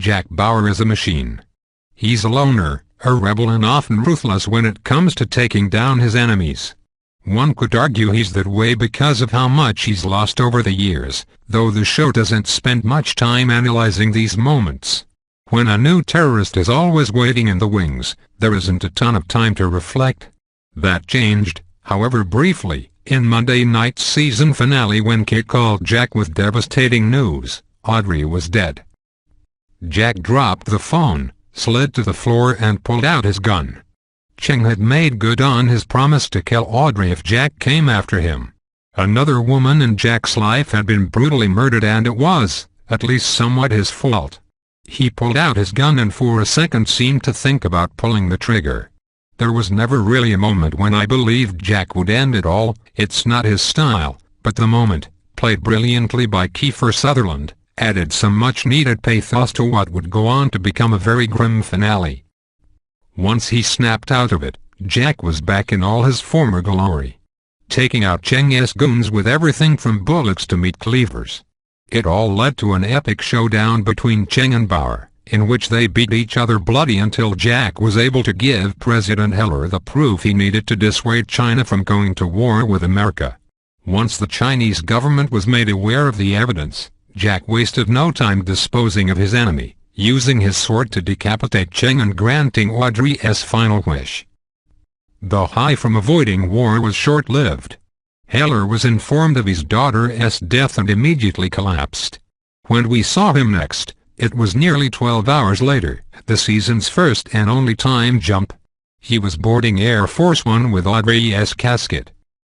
Jack Bauer is a machine. He's a loner, a rebel, and often ruthless when it comes to taking down his enemies. One could argue he's that way because of how much he's lost over the years, though the show doesn't spend much time analyzing these moments. When a new terrorist is always waiting in the wings, there isn't a ton of time to reflect. That changed, however briefly, in Monday night's season finale when Kate called Jack with devastating news: Audrey was dead. Jack dropped the phone, slid to the floor and pulled out his gun. Cheng had made good on his promise to kill Audrey if Jack came after him. Another woman in Jack's life had been brutally murdered, and it was, at least somewhat, his fault. He pulled out his gun and for a second seemed to think about pulling the trigger. There was never really a moment when I believed Jack would end it all. It's not his style, but the moment, played brilliantly by Kiefer Sutherland, added some much-needed pathos to what would go on to become a very grim finale. Once he snapped out of it, Jack was back in all his former glory, taking out Cheng's goons with everything from bullets to meat cleavers. It all led to an epic showdown between Cheng and Bauer, in which they beat each other bloody until Jack was able to give President Heller the proof he needed to dissuade China from going to war with America. Once the Chinese government was made aware of the evidence, Jack wasted no time disposing of his enemy, using his sword to decapitate Cheng and granting Audrey's final wish. The high from avoiding war was short-lived. Heller was informed of his daughter's death and immediately collapsed. When we saw him next, it was nearly 12 hours later, the season's first and only time jump. He was boarding Air Force One with Audrey's casket.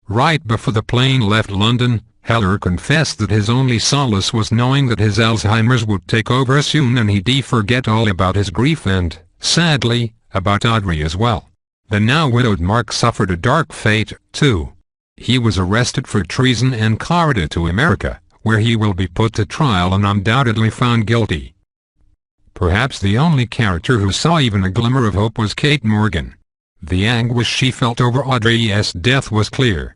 Right before the plane left London, Heller confessed that his only solace was knowing that his Alzheimer's would take over soon and he'd forget all about his grief and, sadly, about Audrey as well. The now widowed Mark suffered a dark fate, too. He was arrested for treason and carried to America, where he will be put to trial and undoubtedly found guilty. Perhaps the only character who saw even a glimmer of hope was Kate Morgan. The anguish she felt over Audrey's death was clear.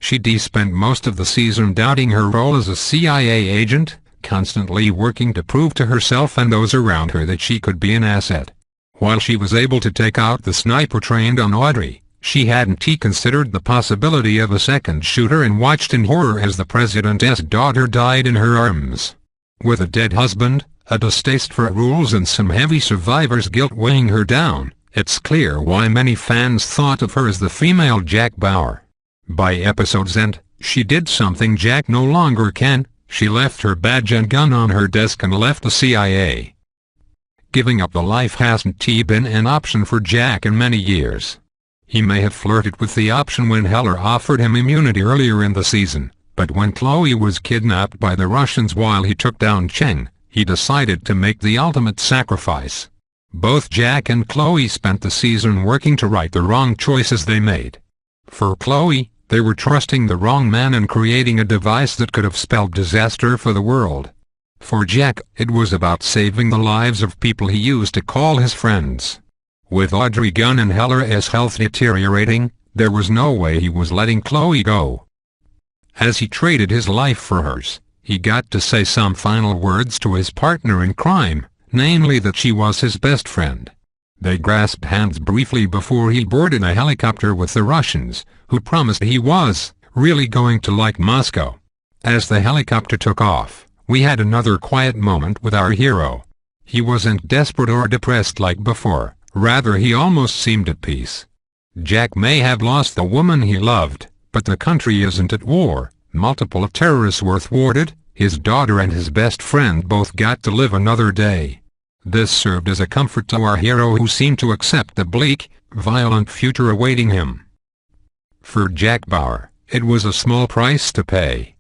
She'd spent most of the season doubting her role as a CIA agent, constantly working to prove to herself and those around her that she could be an asset. While she was able to take out the sniper trained on Audrey, she hadn't considered the possibility of a second shooter and watched in horror as the president's daughter died in her arms. With a dead husband, a distaste for rules and some heavy survivor's guilt weighing her down, it's clear why many fans thought of her as the female Jack Bauer. By episode's end, she did something Jack no longer can. She left her badge and gun on her desk and left the CIA. Giving up the life hasn't been an option for Jack in many years. He may have flirted with the option when Heller offered him immunity earlier in the season, but when Chloe was kidnapped by the Russians while he took down Cheng, he decided to make the ultimate sacrifice. Both Jack and Chloe spent the season working to right the wrong choices they made. For Chloe, they were trusting the wrong man and creating a device that could have spelled disaster for the world. For Jack, it was about saving the lives of people he used to call his friends. With Audrey Gunn and Heller's health deteriorating, there was no way he was letting Chloe go. As he traded his life for hers, he got to say some final words to his partner in crime, namely that she was his best friend. They grasped hands briefly before he boarded a helicopter with the Russians, who promised he was really going to like Moscow. As the helicopter took off, we had another quiet moment with our hero. He wasn't desperate or depressed like before, rather he almost seemed at peace. Jack may have lost the woman he loved, but the country isn't at war. Multiple terrorists were thwarted, his daughter and his best friend both got to live another day. This served as a comfort to our hero, who seemed to accept the bleak, violent future awaiting him. For Jack Bauer, it was a small price to pay.